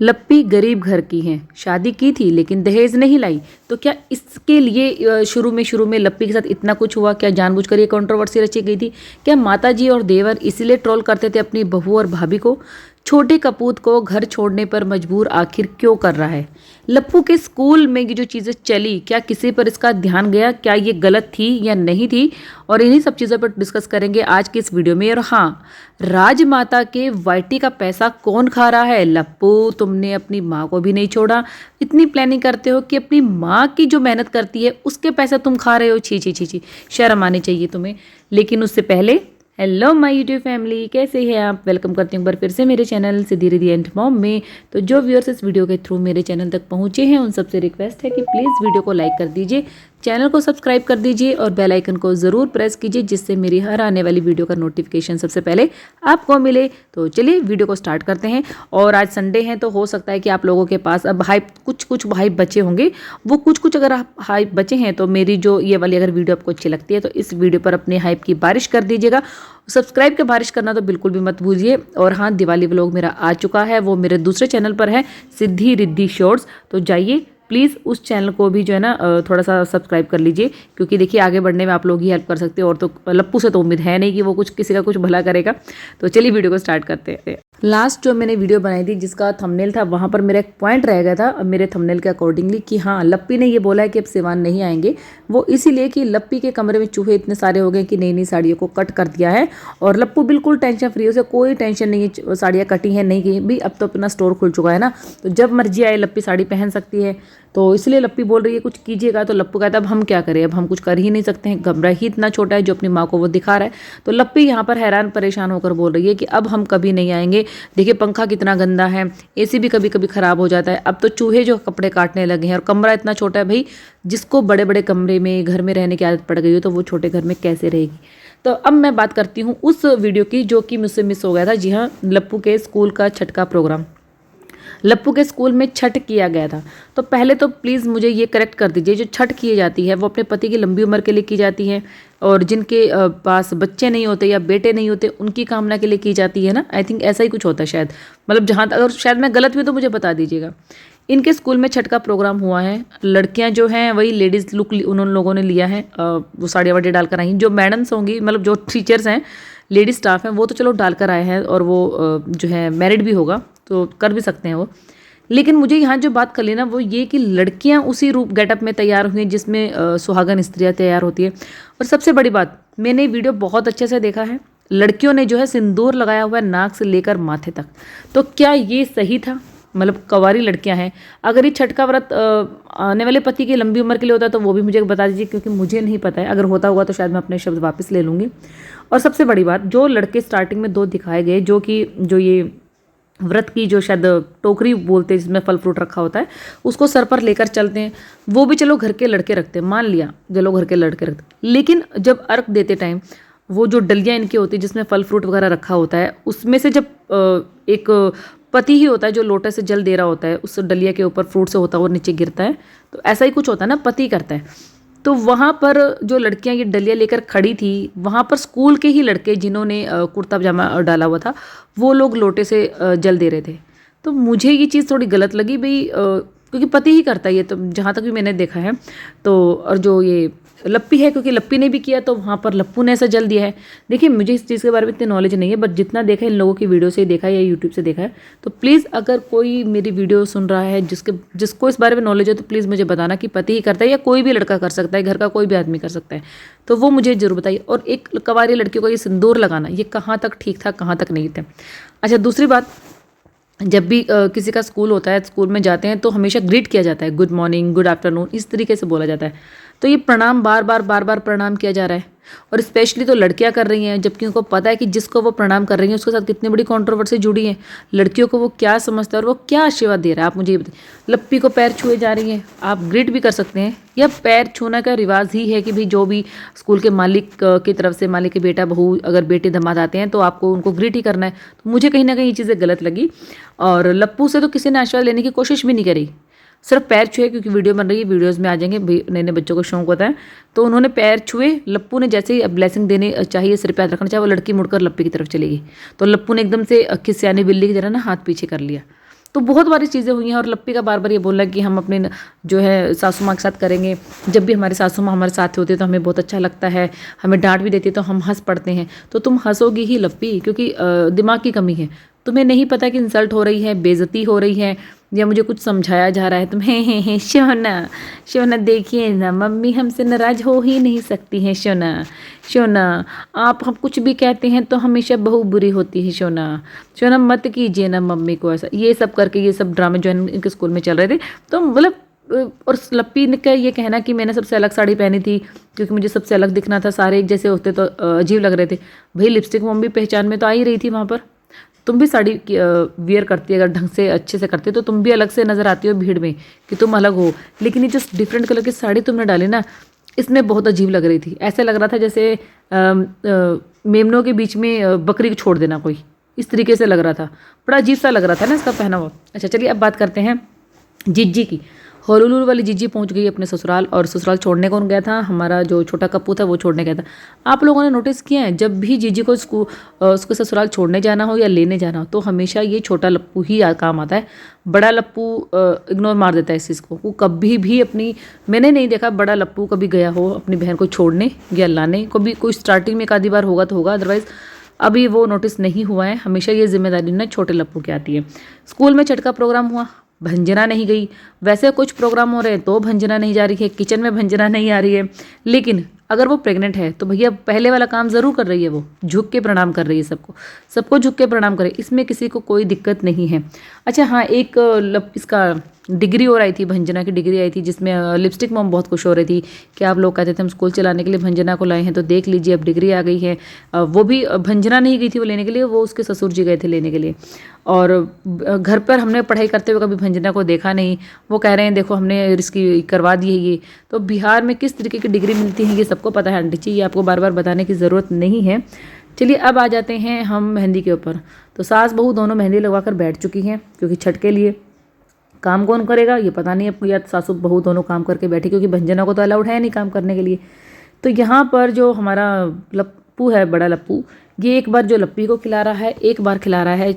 लप्पी गरीब घर की हैं, शादी की थी लेकिन दहेज नहीं लाई। तो क्या इसके लिए शुरू में लप्पी के साथ इतना कुछ हुआ? क्या जानबूझकर ये कंट्रोवर्सी रची गई थी? क्या माताजी और देवर इसीलिए ट्रोल करते थे अपनी बहू और भाभी को? छोटे कपूत को घर छोड़ने पर मजबूर आखिर क्यों कर रहा है? लप्पू के स्कूल में ये जो चीज़ें चली, क्या किसी पर इसका ध्यान गया? क्या ये गलत थी या नहीं थी? और इन्हीं सब चीज़ों पर डिस्कस करेंगे आज की इस वीडियो में। और हाँ, राजमाता के वाईटी का पैसा कौन खा रहा है? लप्पू, तुमने अपनी माँ को भी नहीं छोड़ा। इतनी प्लानिंग करते हो कि अपनी माँ की जो मेहनत करती है उसके पैसे तुम खा रहे हो। छी छी छी छी, शर्म आनी चाहिए तुम्हें। लेकिन उससे पहले हेलो माय यूट्यूब फैमिली, कैसे हैं आप? वेलकम करती हूँ एक बार फिर से मेरे channel Siddhi Riddhi and mom में। तो जो व्यूअर्स इस वीडियो के थ्रू मेरे चैनल तक पहुँचे हैं उन सबसे रिक्वेस्ट है कि प्लीज़ वीडियो को लाइक कर दीजिए, चैनल को सब्सक्राइब कर दीजिए और बेल आइकन को ज़रूर प्रेस कीजिए, जिससे मेरी हर आने वाली वीडियो का नोटिफिकेशन सबसे पहले आपको मिले। तो चलिए वीडियो को स्टार्ट करते हैं। और आज संडे है तो हो सकता है कि आप लोगों के पास अब हाइप कुछ हाइप बचे होंगे। वो कुछ अगर आप हाइप बचे हैं तो मेरी जो ये वाली अगर वीडियो आपको अच्छी लगती है तो इस वीडियो पर अपने हाइप की बारिश कर दीजिएगा। सब्सक्राइब के बारिश करना तो बिल्कुल भी मत भूलिए। और हाँ, दिवाली व्लॉग मेरा आ चुका है, वो मेरे दूसरे चैनल पर है, सिद्धि रिद्धि शॉर्ट्स। तो जाइए प्लीज़ उस चैनल को भी जो है ना थोड़ा सा सब्सक्राइब कर लीजिए, क्योंकि देखिए आगे बढ़ने में आप लोग ही हेल्प कर सकते हो। और तो लप्पू से तो उम्मीद है नहीं कि वो कुछ किसी का कुछ भला करेगा। तो चलिए वीडियो को स्टार्ट करते हैं। लास्ट जो मैंने वीडियो बनाई थी जिसका थंबनेल था, वहाँ पर मेरा एक पॉइंट रह गया था मेरे थंबनेल के अकॉर्डिंगली कि हाँ, लप्पी ने ये बोला है कि अब सिवान नहीं आएंगे। वो इसीलिए कि लप्पी के कमरे में चूहे इतने सारे हो गए कि नई नई साड़ियों को कट कर दिया है। और लप्पू बिल्कुल टेंशन फ्री, उसे कोई टेंशन नहीं है साड़ियाँ कटी हैं नहीं की भी। अब तो अपना स्टोर खुल चुका है ना, तो जब मर्जी आए लप्पी साड़ी पहन सकती है। तो इसलिए लप्पी बोल रही है कुछ कीजिएगा। तो लप्पू कहता है अब हम क्या करें, अब हम कुछ कर ही नहीं सकते हैं, कमरा ही इतना छोटा है जो अपनी माँ को वो दिखा रहा है। तो लप्पी यहाँ पर हैरान परेशान होकर बोल रही है कि अब हम कभी नहीं आएंगे। देखिए पंखा कितना गंदा है, एसी भी कभी कभी खराब हो जाता है, अब तो चूहे जो कपड़े काटने लगे हैं। और कमरा इतना छोटा है भाई, जिसको बड़े बड़े कमरे में घर में रहने की आदत पड़ गई हो तो वो छोटे घर में कैसे रहेगी। तो अब मैं बात करती हूँ उस वीडियो की जो कि मुझसे मिस हो गया था। जी हाँ, लप्पू के स्कूल का छठ का प्रोग्राम, लप्पू के स्कूल में छठ किया गया था। तो पहले तो प्लीज़ मुझे ये करेक्ट कर दीजिए, जो छठ की जाती है वो अपने पति की लंबी उम्र के लिए की जाती है, और जिनके पास बच्चे नहीं होते या बेटे नहीं होते उनकी कामना के लिए की जाती है ना। आई थिंक ऐसा ही कुछ होता है शायद, मतलब जहाँ तक, अगर शायद मैं गलत भी तो मुझे बता दीजिएगा। इनके स्कूल में छठ का प्रोग्राम हुआ है। लड़कियां जो हैं वही लेडीज़ लुक उन लोगों ने लिया है, वो साड़ियाँ वाड़ी डालकर आई। जो मैडम्स होंगी, मतलब जो टीचर्स हैं, लेडीज स्टाफ हैं, वो तो चलो डालकर आए हैं, और वो जो है मैरिड भी होगा तो कर भी सकते हैं वो। लेकिन मुझे यहाँ जो बात कर लेना वो ये कि लड़कियाँ उसी रूप गेटअप में तैयार हुई हैं जिसमें सुहागन स्त्रियाँ तैयार होती है। और सबसे बड़ी बात, मैंने वीडियो बहुत अच्छे से देखा है, लड़कियों ने जो है सिंदूर लगाया हुआ है नाक से लेकर माथे तक। तो क्या ये सही था? मतलब कवारी लड़कियां हैं, अगर ये छठ का व्रत आने वाले पति की लंबी उम्र के लिए होता है तो वो भी मुझे बता दीजिए, क्योंकि मुझे नहीं पता है। अगर होता हुआ तो शायद मैं अपने शब्द वापस ले लूँगी। और सबसे बड़ी बात, जो लड़के स्टार्टिंग में दो दिखाए गए, जो ये व्रत की जो शायद टोकरी बोलते हैं जिसमें फल फ्रूट रखा होता है, उसको सर पर लेकर चलते हैं, वो भी चलो घर के लड़के रखते हैं, मान लिया चलो घर के लड़के रखते हैं। लेकिन जब अर्घ देते टाइम वो जो डलियाँ इनकी होती है जिसमें फल फ्रूट वगैरह रखा होता है, उसमें से जब एक पति ही होता है जो लोटे से जल दे रहा होता है, उस डलिया के ऊपर फ्रूट से होता हुआ नीचे गिरता है, तो ऐसा ही कुछ होता है ना, पति करता है। तो वहाँ पर जो लड़कियाँ ये डलिया लेकर खड़ी थी, वहाँ पर स्कूल के ही लड़के जिन्होंने कुर्ता पजामा डाला हुआ था, वो लोग लोटे से जल दे रहे थे। तो मुझे ये चीज़ थोड़ी गलत लगी भाई, क्योंकि पति ही करता है ये, तो जहाँ तक भी मैंने देखा है। तो और जो ये लप्पी है, क्योंकि लप्पी ने भी किया तो वहाँ पर लप्पू ने ऐसा जल दिया है। देखिए मुझे इस चीज़ के बारे में इतनी नॉलेज नहीं है, बट जितना देखा है इन लोगों की वीडियो से देखा है या यूट्यूब से देखा है। तो प्लीज़ अगर कोई मेरी वीडियो सुन रहा है जिसको इस बारे में नॉलेज है, तो प्लीज़ मुझे बताना कि पति ही करता है या कोई भी लड़का कर सकता है, घर का कोई भी आदमी कर सकता है, तो वो मुझे जरूर बताइए। और एक कवारी लड़कियों को ये सिंदूर लगाना, ये कहाँ तक ठीक था कहाँ तक नहीं था। अच्छा, दूसरी बात, जब भी किसी का स्कूल होता है, स्कूल में जाते हैं तो हमेशा ग्रीट किया जाता है, गुड मॉर्निंग, गुड आफ्टरनून, इस तरीके से बोला जाता है। तो ये प्रणाम बार बार प्रणाम किया जा रहा है, और स्पेशली तो लड़कियां कर रही हैं, जबकि उनको पता है कि जिसको वो प्रणाम कर रही हैं उसके साथ कितनी बड़ी कंट्रोवर्सी जुड़ी है। लड़कियों को वो क्या समझता है और वो क्या आशीर्वाद दे रहा है, आप मुझे ये बताइए। लप्पी को पैर छुए जा रही हैं, आप ग्रीट भी कर सकते हैं, या पैर छूना का रिवाज ही है कि भाई जो भी स्कूल के मालिक की तरफ से, मालिक के बेटा बहू अगर बेटे दामाद आते हैं तो आपको उनको ग्रीट ही करना है। तो मुझे कहीं ना कहीं ये चीज़ें गलत लगी। और लप्पू से तो किसी ने आशीर्वाद लेने की कोशिश भी नहीं करी, सिर्फ पैर छुए, क्योंकि वीडियो बन रही है, वीडियोस में आ जाएंगे, नए नए बच्चों को शौक होता है, तो उन्होंने पैर छुए। लप्पू ने जैसे ही ब्लेसिंग देने चाहिए, सिर पे हाथ रखना चाहिए, वो लड़की मुड़कर लप्पी की तरफ चली गई। तो लप्पू ने एकदम से खिसियानी बिल्ली की तरह ना हाथ पीछे कर लिया। तो बहुत बारी चीज़ें हुई हैं और लप्पी का बार बार ये बोलना कि हम अपने जो है सासू माँ के साथ करेंगे। जब भी हमारी सासू माँ हमारे साथ होती है तो हमें बहुत अच्छा लगता है, हमें डांट भी देती है तो हम हंस पड़ते हैं। तो तुम हंसोगी ही लप्पी, क्योंकि दिमाग की कमी है। तुम्हें नहीं पता कि इंसल्ट हो रही है, बेइज्जती हो रही है, या मुझे कुछ समझाया जा रहा है। तुम हे शोना, शोना देखिए ना, मम्मी हमसे नाराज हो ही नहीं सकती हैं शोना। शोना आप हम कुछ भी कहते हैं तो हमेशा बहू बुरी होती है शोना। शोना मत कीजिए ना मम्मी को ऐसा, ये सब करके ये सब ड्रामे जो है इनके स्कूल में चल रहे थे। तो मतलब और लप्पी ने का ये कहना कि मैंने सबसे अलग साड़ी पहनी थी क्योंकि मुझे सबसे अलग दिखना था, सारे एक जैसे होते तो अजीब लग रहे थे। भाई लिपस्टिक मम्मी पहचान में तो आ ही रही थी वहाँ पर। तुम भी साड़ी वियर करती, अगर ढंग से अच्छे से करती तो तुम भी अलग से नज़र आती हो भीड़ में कि तुम अलग हो। लेकिन ये जो डिफरेंट कलर की साड़ी तुमने डाली ना, इसमें बहुत अजीब लग रही थी। ऐसे लग रहा था जैसे मेमनों के बीच में बकरी को छोड़ देना कोई, इस तरीके से लग रहा था। बड़ा अजीब सा लग रहा था ना इसका पहनावा। अच्छा चलिए अब बात करते हैं जिज्जी की। होलुलुल वाली जिज्जी पहुंच गई अपने ससुराल, और ससुराल छोड़ने कौन गया था? हमारा जो छोटा कप्पू था वो छोड़ने गया था। आप लोगों ने नोटिस किया है जब भी जीजी को उसके ससुराल छोड़ने जाना हो या लेने जाना हो तो हमेशा ये छोटा लप्पू ही काम आता है। बड़ा लप्पू इग्नोर मार देता है इस चीज़ को। वो कभी भी मैंने नहीं देखा बड़ा लप्पू कभी गया हो अपनी बहन को छोड़ने या लाने। कभी कोई स्टार्टिंग में एक आधी बार होगा तो होगा, अदरवाइज़ अभी वो नोटिस नहीं हुआ है। हमेशा ये जिम्मेदारी ना छोटे लप्पू की आती है। स्कूल में छठ का प्रोग्राम हुआ, भंजना नहीं गई। वैसे कुछ प्रोग्राम हो रहे हैं तो भंजना नहीं जा रही है, किचन में भंजना नहीं आ रही है। लेकिन अगर वो प्रेग्नेंट है तो भैया पहले वाला काम ज़रूर कर रही है, वो झुक के प्रणाम कर रही है सबको झुक के प्रणाम करे, इसमें किसी को कोई दिक्कत नहीं है। अच्छा हाँ, एक इसका डिग्री और आई थी, भंजना की डिग्री आई थी जिसमें लिपस्टिक मॉम बहुत खुश हो रही थी कि आप लोग कहते थे हम स्कूल चलाने के लिए भंजना को लाए हैं, तो देख लीजिए अब डिग्री आ गई है। वो भी भंजना नहीं गई थी वो लेने के लिए, वो उसके ससुर जी गए थे लेने के लिए। और घर पर हमने पढ़ाई करते हुए कभी भंजना को देखा नहीं। वो कह रहे हैं देखो हमने इसकी करवा दी है ये। तो बिहार में किस तरीके की डिग्री मिलती है ये सबको पता है आंटी जी, ये आपको बार बार बताने की ज़रूरत नहीं है। चलिए अब आ जाते हैं हम मेहंदी के ऊपर। तो सास बहू दोनों मेहंदी लगवा कर बैठ चुकी हैं, क्योंकि छठ के लिए काम कौन करेगा ये पता नहीं है, या सासू बहू दोनों काम करके बैठे, क्योंकि भंजना को तो अलाउड है नहीं काम करने के लिए। तो यहाँ पर जो हमारा लप्पू है, बड़ा लप्पू, ये एक बार जो लप्पी को खिला रहा है, एक बार खिला रहा है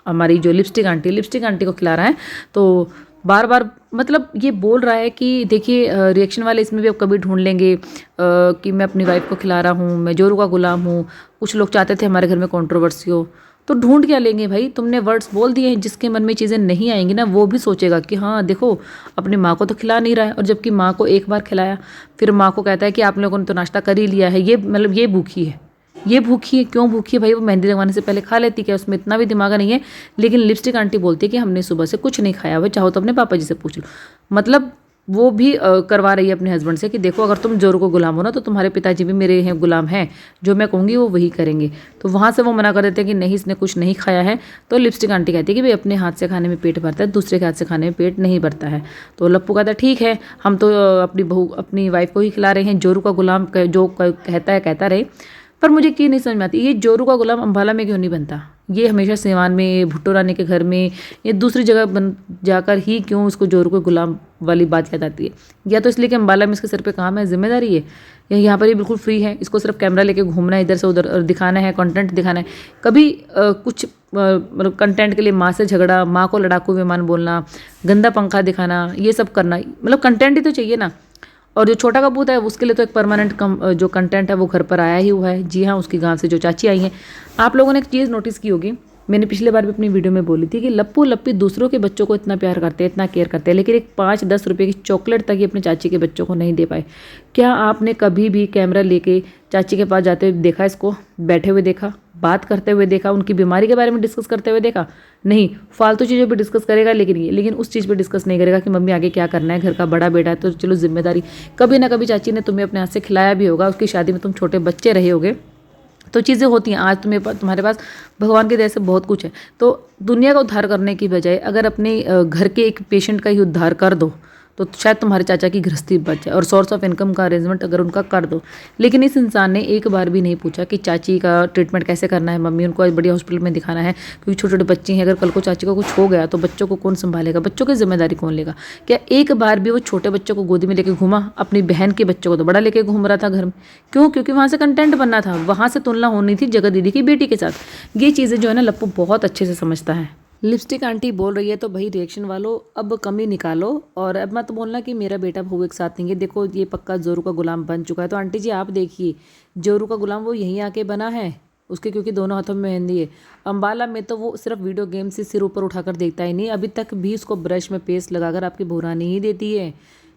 हमारी जो लिपस्टिक आंटी को खिला रहा है। तो बार बार मतलब ये बोल रहा है कि देखिए रिएक्शन वाले इसमें भी अब कभी ढूंढ लेंगे कि मैं अपनी वाइफ को खिला रहा हूँ, मैं जोरू का गुलाम हूँ। कुछ लोग चाहते थे हमारे घर में कंट्रोवर्सी हो, तो ढूंढ क्या लेंगे भाई? तुमने वर्ड्स बोल दिए हैं, जिसके मन में चीज़ें नहीं आएंगी ना वो भी सोचेगा कि हाँ देखो अपनी माँ को तो खिला नहीं रहा है। और जबकि माँ को एक बार खिलाया फिर माँ को कहता है कि आप लोगों ने तो नाश्ता कर ही लिया है, ये मतलब ये भूखी है, ये भूखी है। क्यों भूखी है भाई? वो मेहंदी लगवाने से पहले खा लेती, क्या उसमें इतना भी दिमाग नहीं है? लेकिन लिपस्टिक आंटी बोलती है कि हमने सुबह से कुछ नहीं खाया हुआ, चाहो तो अपने पापा जी से पूछ लो। मतलब वो भी करवा रही है अपने हस्बैंड से कि देखो अगर तुम जोरू को गुलाम हो ना तो तुम्हारे पिताजी भी मेरे हैं गुलाम हैं, जो मैं कहूँगी वो वही करेंगे। तो वहाँ से वो मना कर देते हैं कि नहीं इसने कुछ नहीं खाया है। तो लिपस्टिक आंटी कहती है कि भाई अपने हाथ से खाने में पेट भरता है, दूसरे के हाथ से खाने में पेट नहीं भरता है। तो लप्पू कहता है ठीक है, हम तो अपनी वाइफ को ही खिला रहे हैं, जोरू का गुलाम जो कहता है कहता रहे। पर मुझे क्यों नहीं समझ में आती ये जोरू का गुलाम अम्बाला में क्यों नहीं बनता? ये हमेशा सिवान में, भुट्टो रानी के घर में या दूसरी जगह बन जाकर ही क्यों उसको जोरू के गुलाम वाली बात याद आती है? या तो इसलिए कि अम्बाला में इसके सर पे काम है, जिम्मेदारी है, या यहाँ पर ये बिल्कुल फ्री है, इसको सिर्फ कैमरा लेके घूमना है, इधर से उधर दिखाना है, कंटेंट दिखाना है। कभी कुछ मतलब कंटेंट के लिए माँ से झगड़ा, माँ को लड़ाकू विमान बोलना, गंदा पंखा दिखाना, ये सब करना, मतलब कंटेंट ही तो चाहिए ना। और जो छोटा कपूत है उसके लिए तो एक परमानेंट जो कंटेंट है वो घर पर आया ही हुआ है। जी हाँ, उसकी गांव से जो चाची आई हैं। आप लोगों ने एक चीज़ नोटिस की होगी, मैंने पिछले बार भी अपनी वीडियो में बोली थी कि लप्पू लप्पी दूसरों के बच्चों को इतना प्यार करते हैं, इतना केयर करते हैं, लेकिन एक 5-10 रुपये की चॉकलेट तक ही अपने चाची के बच्चों को नहीं दे पाए। क्या आपने कभी भी कैमरा लेके चाची के पास जाते हुए देखा, इसको बैठे हुए देखा, बात करते हुए देखा, उनकी बीमारी के बारे में डिस्कस करते हुए देखा? नहीं, फालतू चीज़ों पे डिस्कस करेगा लेकिन उस चीज़ पे डिस्कस नहीं करेगा कि मम्मी आगे क्या करना है, घर का बड़ा बेटा है तो चलो जिम्मेदारी। कभी ना कभी चाची ने तुम्हें अपने हाथ से खिलाया भी होगा, उसकी शादी में तुम छोटे बच्चे रहे होगे, तो चीज़ें होती हैं। आज तुम्हारे पास भगवान की दया से बहुत कुछ है। तो दुनिया का उद्धार करने की बजाय अगर अपने घर के एक पेशेंट का ही उद्धार कर दो तो शायद तुम्हारे चाचा की गृहस्थी बच जाए और सोर्स ऑफ इनकम का अरेंजमेंट अगर उनका कर दो। लेकिन इस इंसान ने एक बार भी नहीं पूछा कि चाची का ट्रीटमेंट कैसे करना है, मम्मी उनको आज बढ़िया हॉस्पिटल में दिखाना है, क्योंकि छोटे छोटे बच्चे हैं, अगर कल को चाची को कुछ हो गया तो बच्चों को कौन संभालेगा, बच्चों की जिम्मेदारी कौन लेगा? क्या एक बार भी वो छोटे बच्चों को गोदी में लेके घूमा? अपनी बहन के बच्चों को तो बड़ा लेके घूम रहा था घर में। क्यों? क्योंकि वहाँ से कंटेंट बनना था, वहाँ से तुलना होनी थी जगत दीदी की बेटी के साथ। ये चीज़ें जो है ना लप्पू बहुत अच्छे से समझता है। लिपस्टिक आंटी बोल रही है तो भाई रिएक्शन वालों अब कमी निकालो। और अब मत बोलना कि मेरा बेटा बहू एक साथ नहीं है। देखो ये पक्का जोरू का गुलाम बन चुका है। तो आंटी जी आप देखिए, जोरू का गुलाम वो यहीं आके बना है उसके, क्योंकि दोनों हाथों में मेहंदी है। अम्बाला में तो वो सिर्फ वीडियो गेम से सिर ऊपर उठाकर देखता ही नहीं, अभी तक भी उसको ब्रश में पेस्ट लगाकर आपकी भुरानी ही देती है।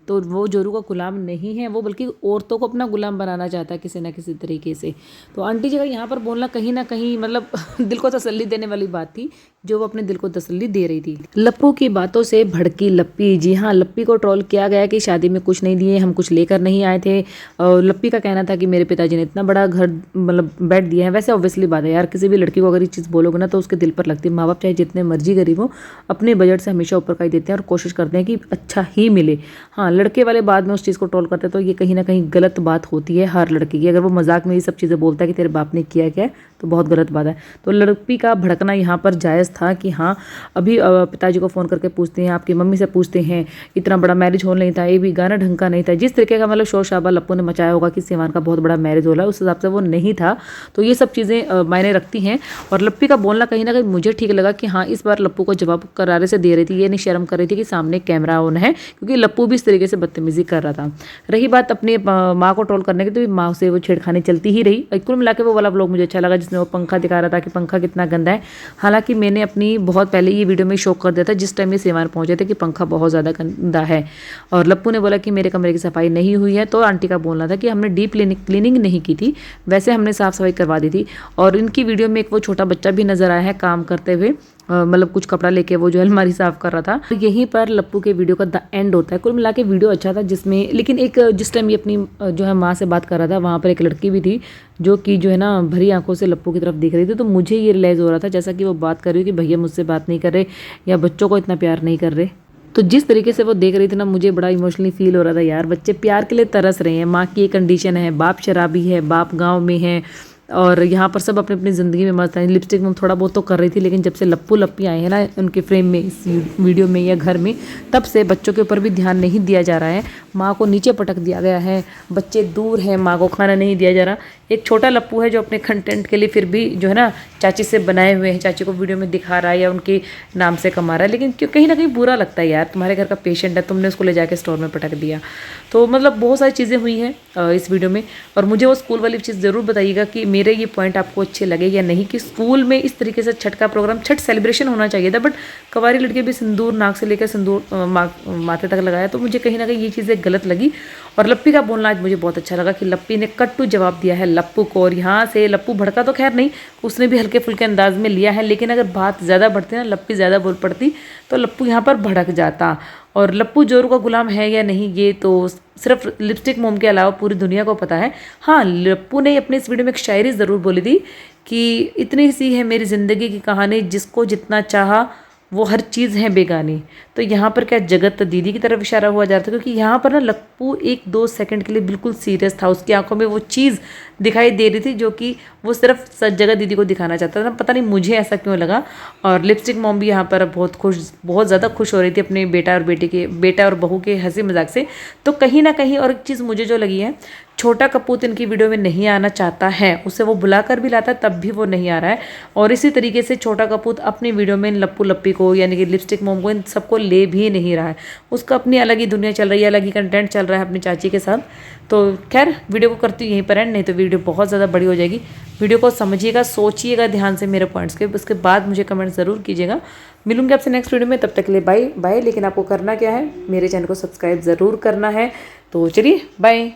तो वो जोरू का गुलाम नहीं है वो, बल्कि औरतों को अपना गुलाम बनाना चाहता है किसी ना किसी तरीके से। तो आंटी जी का यहाँ पर बोलना कहीं ना कहीं मतलब दिल को तसल्ली देने वाली बात थी, जो वो अपने दिल को तसल्ली दे रही थी। लप्पू की बातों से भड़की लप्पी। जी हाँ, लप्पी को ट्रोल किया गया कि शादी में कुछ नहीं दिए, हम कुछ लेकर नहीं आए थे। और लप्पी का कहना था कि मेरे पिताजी ने इतना बड़ा घर मतलब बेड दिया है। वैसे ऑब्वियसली बात है यार, किसी भी लड़की को अगर ये चीज़ बोलोगे ना तो उसके दिल पर लगती है। माँ बाप चाहे जितने मर्जी गरीब हो, अपने बजट से हमेशा ऊपर का ही देते हैं और कोशिश करते हैं कि अच्छा ही मिले। हाँ, लड़के वाले बाद में उस चीज़ को ट्रोल करते हैं तो ये कहीं ना कहीं गलत बात होती है हर लड़की की। अगर वो मजाक में ये सब चीज़ें बोलता है कि तेरे बाप ने किया क्या है, तो बहुत गलत बात है। तो लड़की का भड़कना यहाँ पर जायज़ था कि हाँ, अभी पिताजी को फ़ोन करके पूछते हैं, आपकी मम्मी से पूछते हैं, इतना बड़ा मैरिज हॉल नहीं था, ये भी गाना ढंग का नहीं था। जिस तरीके का मतलब शोर शराबा लप्पू ने मचाया होगा कि सिवान का बहुत बड़ा मैरिज हॉल है, उस हिसाब से वो नहीं था। तो ये सब चीज़ें मायने रखती हैं। और लप्पी का बोलना कहीं ना कहीं मुझे ठीक लगा कि हाँ, इस बार लप्पू को जवाब करारे से दे रही थी, ये नहीं शर्म कर रही थी कि सामने कैमरा ऑन है, क्योंकि लप्पू भी इस तरीके से बदतमीजी कर रहा था। रही बात अपनी माँ को ट्रोल करने की, तो माँ से वो छेड़खानी चलती ही रही। कुल मिला के वो वाला ब्लॉग मुझे अच्छा लगा जिसमें वो पंखा दिखा रहा था कि पंखा कितना गंदा है। हालांकि मैंने अपनी बहुत पहले ये वीडियो में शो कर दिया था जिस टाइम ये सेवान पहुंचे थे कि पंखा बहुत ज़्यादा गंदा है। और लप्पू ने बोला कि मेरे कमरे की सफाई नहीं हुई है। तो आंटी का बोलना था कि हमने डीप क्लीनिंग नहीं की थी, वैसे हमने साफ़ सफाई करवा दी थी। और इनकी वीडियो में एक वो छोटा बच्चा भी नजर आया है काम करते हुए, मतलब कुछ कपड़ा लेके वो जो अलमारी साफ कर रहा था। तो यहीं पर लप्पू के वीडियो का द एंड होता है। कुल मिला के वीडियो अच्छा था जिसमें, लेकिन एक जिस टाइम ये अपनी जो है माँ से बात कर रहा था, वहाँ पर एक लड़की भी थी जो कि जो है ना भरी आंखों से लप्पू की तरफ देख रही थी। तो मुझे ये रियलाइज़ हो रहा था जैसा कि वो बात कर रही है कि भैया मुझसे बात नहीं कर रहे या बच्चों को इतना प्यार नहीं कर रहे। तो जिस तरीके से वो देख रही थी ना, मुझे बड़ा इमोशनली फील हो रहा था यार, बच्चे प्यार के लिए तरस रहे हैं। माँ की ये कंडीशन है, बाप शराबी है, बाप गाँव में है और यहाँ पर सब अपनी अपनी ज़िंदगी में मस्त हैं। लिपस्टिक में थोड़ा बहुत तो कर रही थी, लेकिन जब से लप्पू लप्पी आए हैं ना उनके फ्रेम में, इस वीडियो में या घर में, तब से बच्चों के ऊपर भी ध्यान नहीं दिया जा रहा है। माँ को नीचे पटक दिया गया है, बच्चे दूर हैं, माँ को खाना नहीं दिया जा रहा। एक छोटा लप्पू है जो अपने कंटेंट के लिए फिर भी जो है ना चाची से बनाए हुए हैं, चाची को वीडियो में दिखा रहा है या उनके नाम से कमा रहा है, लेकिन क्यों कहीं ना कहीं बुरा लगता है यार, तुम्हारे घर का पेशेंट है, तुमने उसको ले जाके स्टोर में पटक दिया। तो मतलब बहुत सारी चीज़ें हुई हैं इस वीडियो में। और मुझे वो स्कूल वाली चीज़ ज़रूर बताइएगा कि मेरे ये पॉइंट आपको अच्छे लगे या नहीं, कि स्कूल में इस तरीके से छठ का प्रोग्राम, छठ सेलिब्रेशन होना चाहिए था, बट कवारी लड़के भी सिंदूर नाक से लेकर सिंदूर माथे तक लगाया। तो मुझे कहीं ना कहीं ये चीज़ें गलत लगी। और लप्पी का बोलना आज मुझे बहुत अच्छा लगा कि लप्पी ने कट टू जवाब दिया है लप्पू को। और यहाँ से लप्पू भड़का तो खैर नहीं, उसने भी हल्के फुल्के अंदाज में लिया है, लेकिन अगर बात ज़्यादा बढ़ती ना, लप्पी ज़्यादा बोल पड़ती, तो लप्पू यहाँ पर भड़क जाता। और लप्पू जोरू का गुलाम है या नहीं, ये तो सिर्फ लिपस्टिक मोम के अलावा पूरी दुनिया को पता है। हाँ, लप्पू ने अपने इस वीडियो में एक शायरी ज़रूर बोली थी कि इतनी सी है मेरी ज़िंदगी की कहानी, जिसको जितना चाहा वो हर चीज़ है बेगानी। तो यहाँ पर क्या जगत दीदी की तरफ इशारा हुआ जा रहा था, क्योंकि यहाँ पर ना लप्पू 1-2 सेकंड के लिए बिल्कुल सीरियस था। उसकी आंखों में वो चीज़ दिखाई दे रही थी जो कि वो सिर्फ जगत दीदी को दिखाना चाहता था। पता नहीं मुझे ऐसा क्यों लगा। और लिपस्टिक मॉम भी यहाँ पर बहुत ज़्यादा खुश हो रही थी अपने बेटा और बहू के हंसी मजाक से। तो कहीं ना कहीं और एक चीज़ मुझे जो लगी है, छोटा कपूत इनकी वीडियो में नहीं आना चाहता है, उसे वो बुलाकर भी लाता तब भी वो नहीं आ रहा है। और इसी तरीके से छोटा कपूत अपनी वीडियो में लप्पू लप्पी को यानी कि लिपस्टिक मोम को, इन सबको ले भी नहीं रहा है। उसका अपनी अलग ही दुनिया चल रही है, अलग ही कंटेंट चल रहा है अपनी चाची के साथ। तो खैर वीडियो को करती हूँ यहीं पर एंड, नहीं तो वीडियो बहुत ज़्यादा बड़ी हो जाएगी। वीडियो को समझिएगा, सोचिएगा ध्यान से मेरे पॉइंट्स के, उसके बाद मुझे कमेंट ज़रूर कीजिएगा। मिलूंगी आपसे नेक्स्ट वीडियो में, तब तक के लिए बाय बाय। लेकिन आपको करना क्या है, मेरे चैनल को सब्सक्राइब ज़रूर करना है। तो चलिए बाय।